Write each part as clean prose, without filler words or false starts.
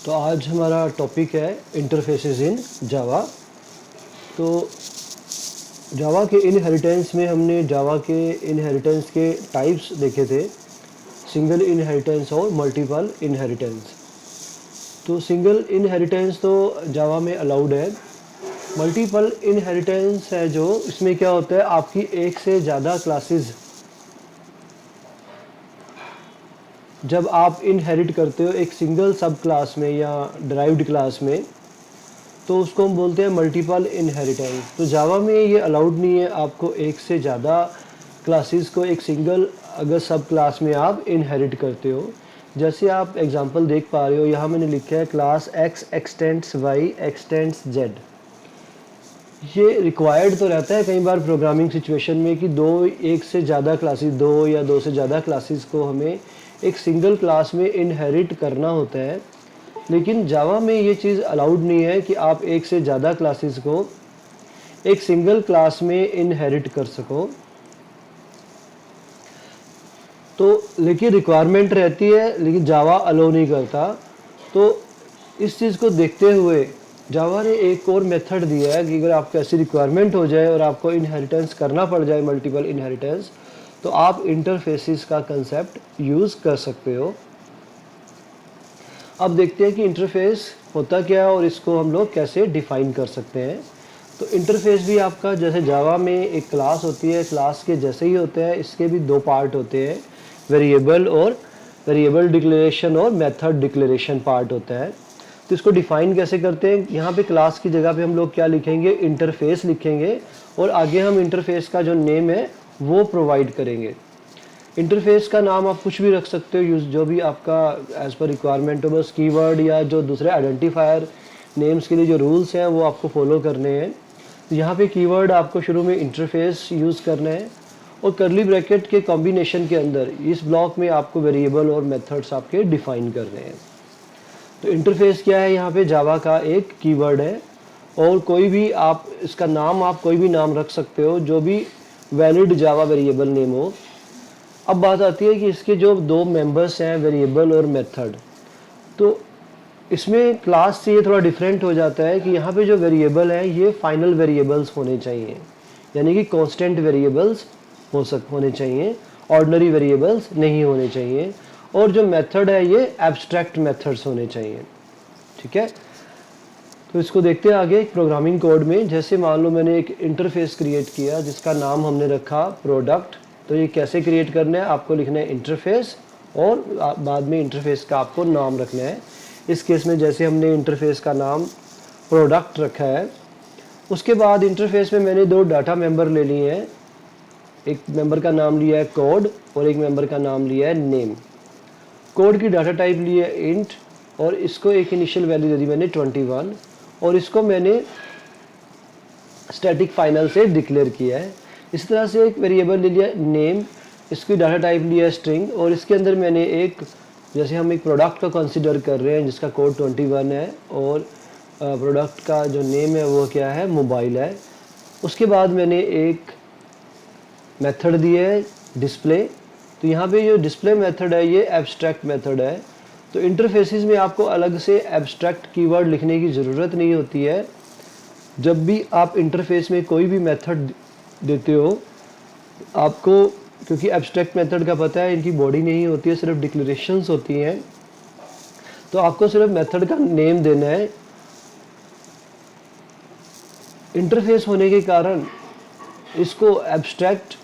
तो आज हमारा टॉपिक है इंटरफेसेस इन जावा। तो जावा के इनहेरिटेंस में हमने जावा के इनहेरिटेंस के टाइप्स देखे थे, सिंगल इनहेरिटेंस और मल्टीपल इनहेरिटेंस। तो सिंगल इनहेरिटेंस तो जावा में अलाउड है। मल्टीपल इनहेरिटेंस है जो इसमें क्या होता है, आपकी एक से ज़्यादा क्लासेस जब आप इनहेरिट करते हो एक सिंगल सब क्लास में या डिराइव्ड क्लास में, तो उसको हम बोलते हैं मल्टीपल इनहेरिटेंस। तो जावा में ये अलाउड नहीं है आपको एक से ज़्यादा क्लासेस को एक सिंगल अगर सब क्लास में आप इनहेरिट करते हो। जैसे आप एग्जांपल देख पा रहे हो, यहाँ मैंने लिखा है class x x tends y x tends z। ये रिक्वायर्ड तो रहता है कई बार प्रोग्रामिंग सिचुएशन में कि एक से ज़्यादा क्लासेस, दो या दो से ज़्यादा क्लासेस को हमें एक सिंगल क्लास में इनहेरिट करना होता है। लेकिन जावा में ये चीज़ अलाउड नहीं है कि आप एक से ज़्यादा क्लासेस को एक सिंगल क्लास में इनहेरिट कर सको। तो लेकिन रिक्वायरमेंट रहती है, लेकिन जावा अलाउ नहीं करता। तो इस चीज़ को देखते हुए जावा ने एक और मेथड दिया है कि अगर आपको ऐसी रिक्वायरमेंट हो जाए और आपको इनहेरिटेंस करना पड़ जाए, मल्टीपल इनहेरिटेंस, तो आप इंटरफेसेस का कंसेप्ट यूज़ कर सकते हो। अब देखते हैं कि इंटरफेस होता क्या है और इसको हम लोग कैसे डिफ़ाइन कर सकते हैं। तो इंटरफेस भी आपका जैसे जावा में एक क्लास होती है, क्लास के जैसे ही होता है। इसके भी दो पार्ट होते हैं, वेरिएबल डिक्लेरेशन और मेथड डिक्लेरेशन पार्ट होता है। तो इसको डिफ़ाइन कैसे करते हैं, यहाँ पे क्लास की जगह पे हम लोग क्या लिखेंगे, इंटरफेस लिखेंगे और आगे हम इंटरफेस का जो नेम है वो प्रोवाइड करेंगे। इंटरफेस का नाम आप कुछ भी रख सकते हो, जो भी आपका एज पर रिक्वायरमेंट हो। बस कीवर्ड या जो दूसरे आइडेंटिफायर नेम्स के लिए जो रूल्स हैं वो आपको फॉलो करने हैं। तो यहाँ पे कीवर्ड आपको शुरू में इंटरफेस यूज़ करना है और करली ब्रैकेट के कॉम्बिनेशन के अंदर इस ब्लॉक में आपको वेरिएबल और मेथड्स आपके डिफ़ाइन करने हैं। तो इंटरफेस क्या है, यहाँ पे जावा का एक कीवर्ड है और कोई भी आप इसका नाम, आप कोई भी नाम रख सकते हो जो भी वैलिड जावा वेरिएबल नेम हो। अब बात आती है कि इसके जो दो मेंबर्स हैं, वेरिएबल और मेथड, तो इसमें क्लास से ये थोड़ा डिफरेंट हो जाता है कि यहाँ पे जो वेरिएबल है ये फाइनल वेरिएबल्स होने चाहिए, यानी कि कांस्टेंट वेरिएबल्स होने चाहिए, ऑर्डिनरी वेरिएबल्स नहीं होने चाहिए। और जो मेथड है ये एब्स्ट्रैक्ट मेथड्स होने चाहिए। ठीक है, तो इसको देखते हैं आगे प्रोग्रामिंग कोड में। जैसे मान लो मैंने एक इंटरफेस क्रिएट किया जिसका नाम हमने रखा प्रोडक्ट। तो ये कैसे क्रिएट करना है, आपको लिखना है इंटरफेस और बाद में इंटरफेस का आपको नाम रखना है। इस केस में जैसे हमने इंटरफेस का नाम प्रोडक्ट रखा है, उसके बाद इंटरफेस में मैंने दो डाटा मेंबर ले लिए हैं। एक मेंबर का नाम लिया है कोड और एक मेंबर का नाम लिया है नेम। कोड की डाटा टाइप ली है इंट और इसको एक इनिशियल वैल्यू दे दी मैंने 21 और इसको मैंने स्टैटिक फाइनल से डिक्लेयर किया है। इसी तरह से एक वेरिएबल ले लिया नेम, इसकी डाटा टाइप लिया है स्ट्रिंग और इसके अंदर मैंने एक, जैसे हम एक प्रोडक्ट को कंसिडर कर रहे हैं जिसका कोड 21 है और प्रोडक्ट का जो नेम है वो क्या है, मोबाइल है। उसके बाद मैंने एक मेथड दिया है डिस्प्ले। तो यहाँ पे जो डिस्प्ले मेथड है ये एब्स्ट्रैक्ट मेथड है। तो इंटरफेसेस में आपको अलग से एब्स्ट्रैक्ट कीवर्ड लिखने की ज़रूरत नहीं होती है। जब भी आप इंटरफेस में कोई भी मेथड देते हो आपको, क्योंकि एब्स्ट्रैक्ट मेथड का पता है इनकी बॉडी नहीं होती है, सिर्फ डिक्लेरेशंस होती हैं, तो आपको सिर्फ मेथड का नेम देना है। इंटरफेस होने के कारण इसको एब्स्ट्रैक्ट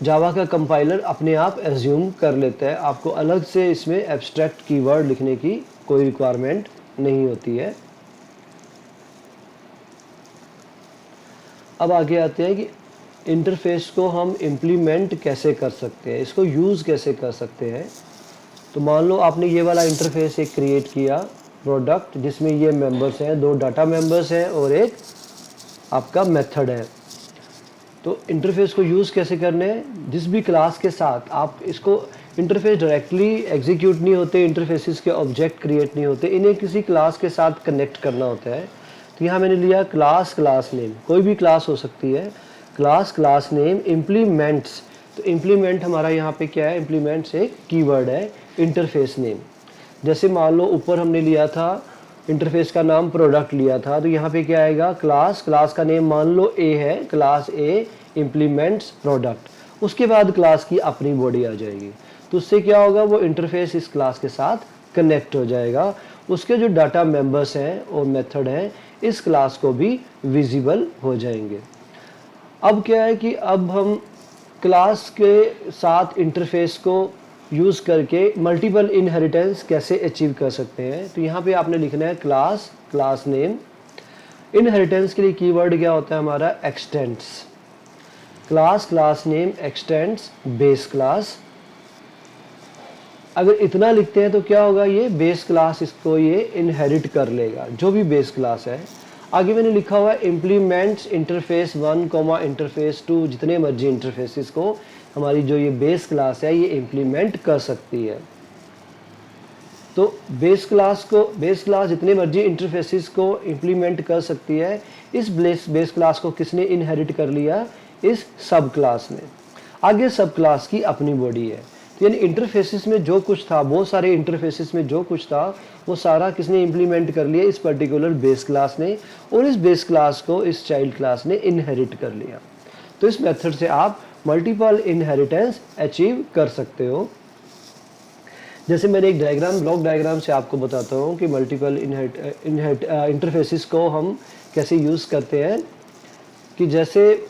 जावा का कंपाइलर अपने आप एज्यूम कर लेता है। आपको अलग से इसमें एब्स्ट्रैक्ट कीवर्ड लिखने की कोई रिक्वायरमेंट नहीं होती है। अब आगे आते हैं कि इंटरफेस को हम इम्प्लीमेंट कैसे कर सकते हैं, इसको यूज़ कैसे कर सकते हैं। तो मान लो आपने ये वाला इंटरफेस एक क्रिएट किया प्रोडक्ट, जिसमें ये मेंबर्स हैं, दो डाटा मेंबर्स हैं और एक आपका मेथड है। तो इंटरफेस को यूज़ कैसे करने हैं, जिस भी क्लास के साथ आप इसको, इंटरफेस डायरेक्टली एग्जीक्यूट नहीं होते, इंटरफेसेस के ऑब्जेक्ट क्रिएट नहीं होते, इन्हें किसी क्लास के साथ कनेक्ट करना होता है। तो यहाँ मैंने लिया क्लास नेम, कोई भी क्लास हो सकती है, क्लास नेम इम्प्लीमेंट्स। तो इम्प्लीमेंट हमारा यहाँ पे क्या है, इम्प्लीमेंट्स एक कीवर्ड है इंटरफेस नेम। जैसे मान लो ऊपर हमने लिया था इंटरफेस का नाम प्रोडक्ट लिया था, तो यहाँ पे क्या आएगा, क्लास, क्लास का नेम मान लो ए है, क्लास ए इम्प्लीमेंट्स प्रोडक्ट, उसके बाद क्लास की अपनी बॉडी आ जाएगी। तो उससे क्या होगा, वो इंटरफेस इस क्लास के साथ कनेक्ट हो जाएगा, उसके जो डाटा मेंबर्स हैं और मेथड हैं इस क्लास को भी विजिबल हो जाएंगे। अब क्या है कि अब हम क्लास के साथ इंटरफेस को यूज़ करके मल्टीपल इनहेरिटेंस कैसे अचीव कर सकते हैं। तो यहाँ पे आपने लिखना है क्लास, क्लास नेम। इनहेरिटेंस के लिए कीवर्ड क्या होता है हमारा, x tends. Class, class name x tends base class. अगर इतना लिखते हैं तो क्या होगा, ये बेस क्लास इसको ये इनहेरिट कर लेगा, जो भी बेस क्लास है। आगे मैंने लिखा हुआ है इम्प्लीमेंट्स इंटरफेस 1, इंटरफेस 2, जितने मर्जी इंटरफेसेस को हमारी जो ये बेस क्लास है ये इम्प्लीमेंट कर सकती है। तो बेस क्लास जितने मर्जी इंटरफेसेस को इम्प्लीमेंट कर सकती है। इस बेस क्लास को किसने इनहेरिट कर लिया, इस सब क्लास ने। आगे सब क्लास की अपनी बॉडी है, यानी इंटरफेसेस में जो कुछ था, बहुत सारे इंटरफेसेस में जो कुछ था वो सारा किसने इम्प्लीमेंट कर लिया, इस पर्टिकुलर बेस क्लास ने, और इस बेस क्लास को इस चाइल्ड क्लास ने इनहेरिट कर लिया। तो इस मेथड से आप मल्टीपल इनहेरिटेंस अचीव कर सकते हो। जैसे मैंने एक डायग्राम, ब्लॉक डायग्राम से आपको बताता हूँ कि मल्टीपल इंटरफेसेस को हम कैसे यूज़ करते हैं। कि जैसे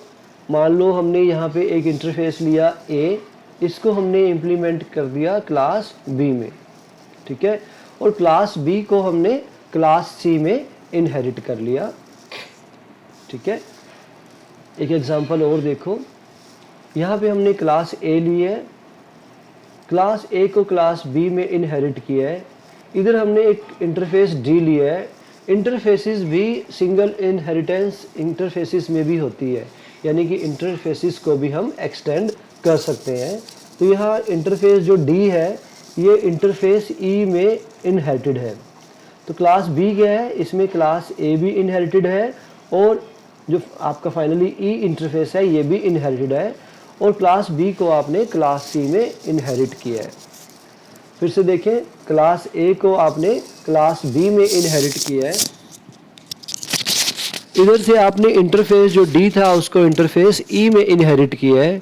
मान लो हमने यहाँ पे एक इंटरफेस लिया ए, इसको हमने इम्प्लीमेंट कर दिया क्लास बी में, ठीक है, और क्लास बी को हमने क्लास सी में इनहेरिट कर लिया, ठीक है। एक एग्जांपल और देखो, यहाँ पे हमने क्लास ए ली है, क्लास ए को क्लास बी में इनहेरिट किया है। इधर हमने एक इंटरफेस डी लिया है। इंटरफेसेस भी सिंगल इनहेरिटेंस इंटरफेसेस में भी होती है, यानी कि इंटरफेसेस को भी हम एक्सटेंड कर सकते हैं। तो यहाँ इंटरफेस जो डी है ये इंटरफेस ई में इनहेरिटेड है। तो क्लास बी क्या है, इसमें क्लास ए भी इनहेरिटेड है, और जो आपका फाइनली ई इंटरफेस है ये भी इनहेरिटेड है, और क्लास बी को आपने क्लास सी में इनहेरिट किया है। फिर से देखें, क्लास ए को आपने क्लास बी में इनहेरिट किया है। इधर से आपने इंटरफेस जो डी था उसको इंटरफेस ई में इनहेरिट किया है,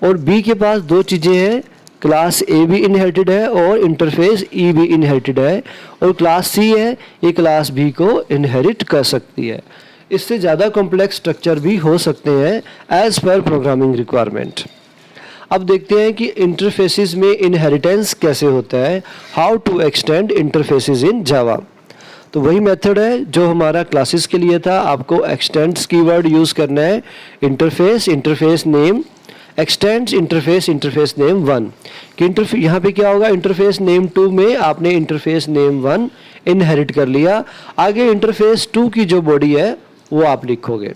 और बी के पास दो चीज़ें हैं, क्लास ए भी इनहेरिटेड है और इंटरफेस ई भी इनहेरिटेड है, और क्लास सी है ये क्लास बी को इनहेरिट कर सकती है। इससे ज़्यादा कॉम्प्लेक्स स्ट्रक्चर भी हो सकते हैं एज पर प्रोग्रामिंग रिक्वायरमेंट। अब देखते हैं कि इंटरफेसेस में इनहेरिटेंस कैसे होता है, how to extend interfaces in Java. तो वही मेथड है जो हमारा क्लासेस के लिए था। आपको एक्सटेंड्स कीवर्ड यूज़ करना है, interface, interface name, x tends interface, interface name 1 कि यहाँ पे क्या होगा, इंटरफेस नेम 2 में आपने इंटरफेस नेम 1 इनहेरिट कर लिया। आगे इंटरफेस 2 की जो बॉडी है वो आप लिखोगे।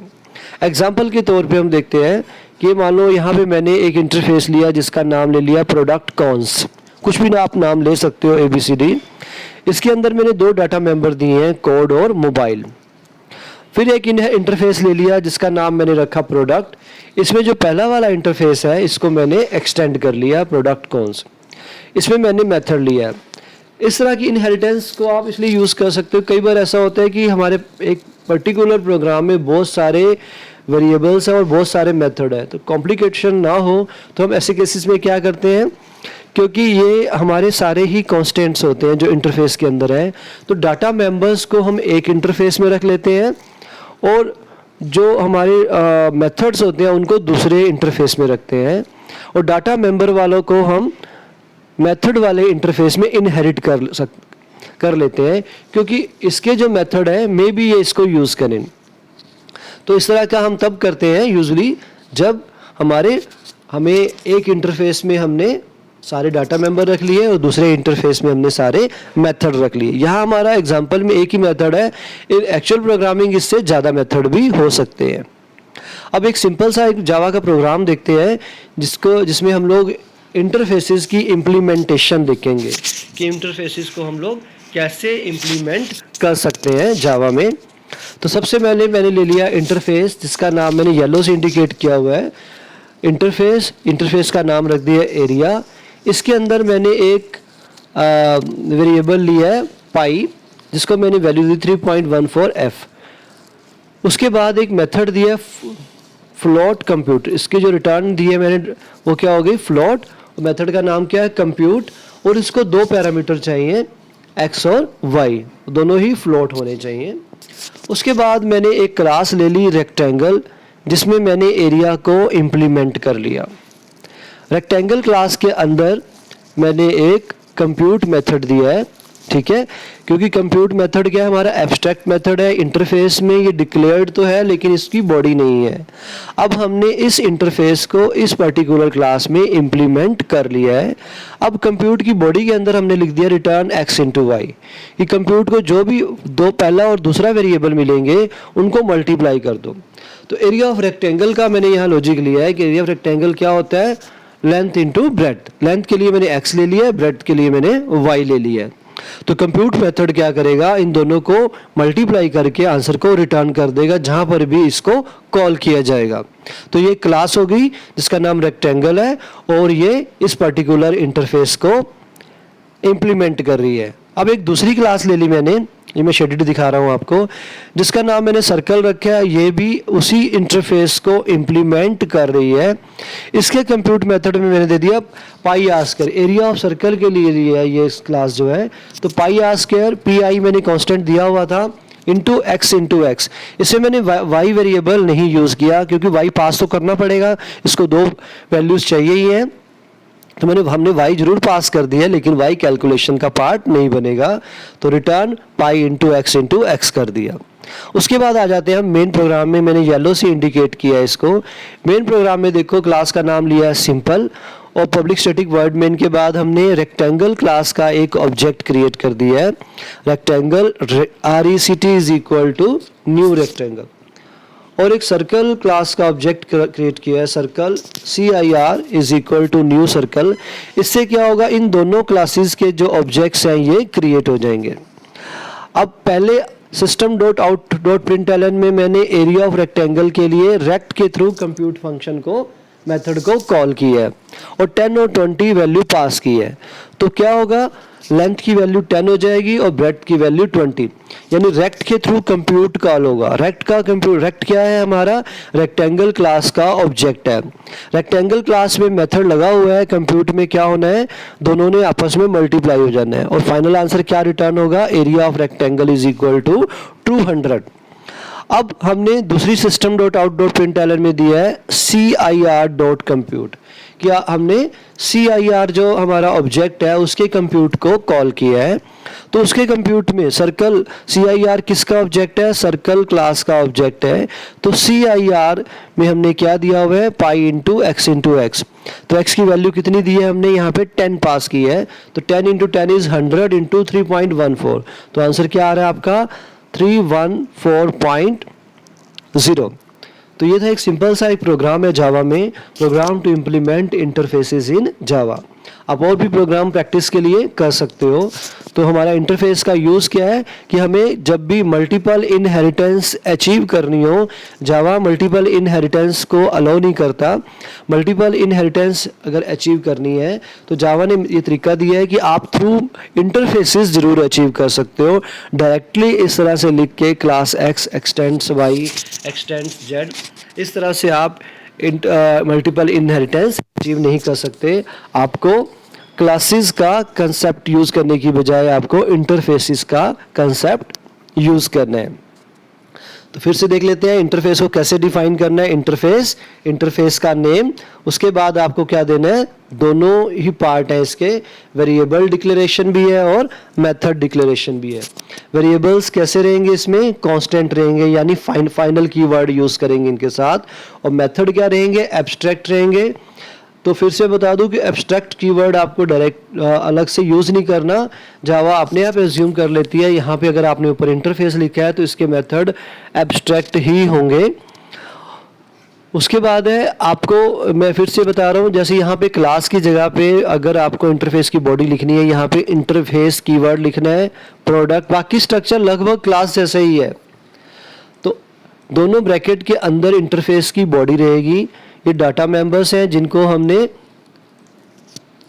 एग्जाम्पल के तौर पे हम देखते हैं कि मान लो यहाँ पे मैंने एक इंटरफेस लिया जिसका नाम ले लिया प्रोडक्ट कॉन्स, कुछ भी ना आप नाम ले सकते हो ABCD। इसके अंदर मैंने दो डाटा मेंबर दिए हैं, कोड और मोबाइल। फिर एक इंटरफेस ले लिया जिसका नाम मैंने रखा प्रोडक्ट। इसमें जो पहला वाला इंटरफेस है इसको मैंने एक्सटेंड कर लिया प्रोडक्ट कॉन्स, इसमें मैंने मेथड लिया है। इस तरह की इनहेरिटेंस को आप इसलिए यूज़ कर सकते हो, कई बार ऐसा होता है कि हमारे एक पर्टिकुलर प्रोग्राम में बहुत सारे वेरिएबल्स हैं और बहुत सारे मेथड है, तो कॉम्प्लिकेशन ना हो तो हम ऐसे केसेस में क्या करते हैं, क्योंकि ये हमारे सारे ही कॉन्स्टेंट्स होते हैं जो इंटरफेस के अंदर है, तो डाटा मेंबर्स को हम एक इंटरफेस में रख लेते हैं और जो हमारे मेथड्स होते हैं उनको दूसरे इंटरफेस में रखते हैं, और डाटा मेंबर वालों को हम मेथड वाले इंटरफेस में इनहेरिट कर लेते हैं, क्योंकि इसके जो मेथड है मे बी ये इसको यूज़ करें। तो इस तरह का हम तब करते हैं यूजुअली जब हमें एक इंटरफेस में हमने सारे डाटा मेंबर रख लिए और दूसरे इंटरफेस में हमने सारे मेथड रख लिए। यहाँ हमारा एग्जांपल में एक ही मेथड है, एक्चुअल प्रोग्रामिंग इससे ज़्यादा मेथड भी हो सकते हैं। अब एक सिंपल सा एक जावा का प्रोग्राम देखते हैं जिसमें हम लोग इंटरफेसेस की इम्प्लीमेंटेशन देखेंगे कि इंटरफेसेस को हम लोग कैसे इम्प्लीमेंट कर सकते हैं जावा में। तो सबसे पहले मैंने ले लिया इंटरफेस जिसका नाम मैंने येलो से इंडिकेट किया हुआ है, इंटरफेस का नाम रख दिया एरिया। इसके अंदर मैंने एक वेरिएबल लिया है पाई, जिसको मैंने वैल्यू दी 3.14f। उसके बाद एक मेथड दिया फ्लोट कंप्यूट, इसके जो रिटर्न दिए मैंने वो क्या हो गई फ्लोट, मेथड का नाम क्या है कंप्यूट, और इसको दो पैरामीटर चाहिए x और y, दोनों ही फ्लोट होने चाहिए। उसके बाद मैंने एक क्लास ले ली रेक्टेंगल, जिसमें मैंने एरिया को इम्प्लीमेंट कर लिया। रेक्टेंगल क्लास के अंदर मैंने एक कंप्यूट मेथड दिया है, ठीक है, क्योंकि कंप्यूट मेथड क्या है हमारा एब्स्ट्रैक्ट मेथड है, इंटरफेस में ये डिक्लेयर्ड तो है लेकिन इसकी बॉडी नहीं है। अब हमने इस इंटरफेस को इस पर्टिकुलर क्लास में इम्प्लीमेंट कर लिया है। अब कंप्यूट की बॉडी के अंदर हमने लिख दिया रिटर्न x इंटू वाई, कि कंप्यूट को जो भी दो पहला और दूसरा वेरिएबल मिलेंगे उनको मल्टीप्लाई कर दो। तो एरिया ऑफ रेक्टेंगल का मैंने यहाँ लॉजिक लिया है कि एरिया ऑफ रेक्टेंगल क्या होता है लेंथ इंटू ब्रेड्थ, लेंथ के लिए मैंने x ले लिया है, ब्रेड्थ के लिए मैंने y ले लिया है। तो कंप्यूट मेथड क्या करेगा, इन दोनों को मल्टीप्लाई करके आंसर को रिटर्न कर देगा जहां पर भी इसको कॉल किया जाएगा। तो ये क्लास हो गई जिसका नाम रेक्टेंगल है और ये इस पर्टिकुलर इंटरफेस को इंप्लीमेंट कर रही है। अब एक दूसरी क्लास ले ली मैंने, ये मैं शेडेड दिखा रहा हूँ आपको, जिसका नाम मैंने सर्कल रखा है, ये भी उसी इंटरफेस को इम्प्लीमेंट कर रही है। इसके कंप्यूट मेथड में मैंने दे दिया pi r square, area of circle के लिए लिया है ये क्लास जो है, तो pi r square P I मैंने कांस्टेंट दिया हुआ था इंटू एक्स। इसे मैंने वाई वेरिएबल नहीं यूज़ किया क्योंकि वाई पास तो करना पड़ेगा, इसको दो वैल्यूज़ चाहिए ही हैं, तो हमने y जरूर पास कर दिया लेकिन y कैलकुलेशन का पार्ट नहीं बनेगा, तो रिटर्न पाई इंटू एक्स कर दिया। उसके बाद आ जाते हैं हम मेन प्रोग्राम में, मैंने येलो से इंडिकेट किया है इसको। मेन प्रोग्राम में देखो क्लास का नाम लिया है सिंपल, और पब्लिक स्टैटिक वर्ड मेन के बाद हमने रेक्टेंगल क्लास का एक ऑब्जेक्ट क्रिएट कर दिया है, rectangle RECT is equal to new rectangle, और एक सर्कल क्लास का ऑब्जेक्ट क्रिएट किया है circle CIR is equal to new circle. इससे क्या होगा, इन दोनों क्लासेस के जो ऑब्जेक्ट्स हैं ये क्रिएट हो जाएंगे। अब पहले system.out.println में मैंने एरिया ऑफ रेक्टेंगल के लिए रेक्ट के थ्रू कंप्यूट फंक्शन को मेथड को कॉल किया है और 10 और 20 वैल्यू पास की है। तो क्या होगा, लेंथ की वैल्यू 10 हो जाएगी और ब्रेड्थ की वैल्यू 20, यानी रेक्ट के थ्रू कंप्यूट कॉल होगा। रेक्ट क्या है हमारा, रेक्टेंगल क्लास का ऑब्जेक्ट है। रेक्टेंगल क्लास में मेथड लगा हुआ है, कंप्यूट में क्या होना है, दोनों ने आपस में मल्टीप्लाई हो जाना है और फाइनल आंसर क्या रिटर्न होगा, area of rectangle is equal to 200। अब हमने दूसरी system.out.println में दिया है CIR.compute, क्या हमने CIR जो हमारा ऑब्जेक्ट है उसके कंप्यूट को कॉल किया है। तो उसके कंप्यूट में सर्कल CIR किसका ऑब्जेक्ट है, सर्कल क्लास का ऑब्जेक्ट है, तो CIR में हमने क्या दिया हुआ है, पाई इंटू एक्स। तो x की वैल्यू कितनी दी है हमने यहाँ पे 10 पास की है, तो 10 इंटू 10 इज 100 इंटू 3.14, तो आंसर क्या आ रहा है आपका 314.0। तो ये था एक सिंपल सा एक प्रोग्राम है जावा में, प्रोग्राम टू इम्प्लीमेंट इंटरफेसेस इन जावा। आप और भी प्रोग्राम प्रैक्टिस के लिए कर सकते हो। तो हमारा इंटरफेस का यूज़ क्या है कि हमें जब भी मल्टीपल इनहेरिटेंस अचीव करनी हो, जावा मल्टीपल इनहेरिटेंस को अलाउ नहीं करता। मल्टीपल इनहेरिटेंस अगर अचीव करनी है तो जावा ने ये तरीका दिया है कि आप थ्रू इंटरफेसेस ज़रूर अचीव कर सकते हो। डायरेक्टली इस तरह से लिख के class x x tends y x tends z, इस तरह से आप मल्टीपल इनहेरिटेंस अचीव नहीं कर सकते। आपको क्लासेस का कंसेप्ट यूज करने की बजाय आपको इंटरफेसेस का कंसेप्ट यूज करना है। तो फिर से देख लेते हैं इंटरफेस को कैसे डिफाइन करना है। इंटरफेस का नेम, उसके बाद आपको क्या देना है, दोनों ही पार्ट है इसके, वेरिएबल डिक्लेरेशन भी है और मेथड डिक्लेरेशन भी है। वेरिएबल्स कैसे रहेंगे, इसमें कांस्टेंट रहेंगे, यानी फाइनल कीवर्ड यूज करेंगे इनके साथ, और मेथड क्या रहेंगे, एब्स्ट्रैक्ट रहेंगे। तो फिर से बता दूं कि एब्स्ट्रैक्ट कीवर्ड आपको डायरेक्ट अलग से यूज़ नहीं करना, जावा अपने आप एज्यूम कर लेती है। यहाँ पे अगर आपने ऊपर इंटरफेस लिखा है तो इसके मेथड एब्स्ट्रैक्ट ही होंगे। उसके बाद है आपको, मैं फिर से बता रहा हूँ, जैसे यहाँ पे क्लास की जगह पे अगर आपको इंटरफेस की बॉडी लिखनी है, यहाँ पे इंटरफेस कीवर्ड लिखना है, प्रोडक्ट, बाकी स्ट्रक्चर लगभग क्लास जैसा ही है। तो दोनों ब्रैकेट के अंदर इंटरफेस की बॉडी रहेगी। ये डाटा मेंबर्स हैं जिनको हमने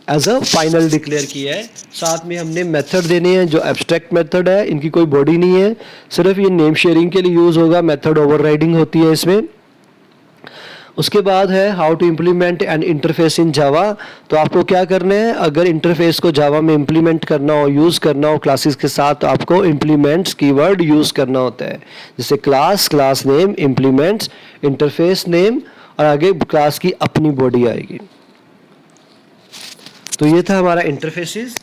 एज अ फाइनल डिक्लेयर किया है। साथ में हमने मेथड देने हैं जो एब्स्ट्रैक्ट मेथड है, इनकी कोई बॉडी नहीं है, सिर्फ ये नेम शेयरिंग के लिए यूज़ होगा, मेथड ओवरराइडिंग होती है इसमें। उसके बाद है how to implement an interface in Java. तो आपको क्या करना है, अगर इंटरफेस को जावा में इम्प्लीमेंट करना हो, यूज़ करना हो क्लासेस के साथ, तो आपको इम्प्लीमेंट्स कीवर्ड यूज़ करना होता है। जैसे class, class name, implements, interface name और आगे क्लास की अपनी बॉडी आएगी। तो ये था हमारा इंटरफेसेस।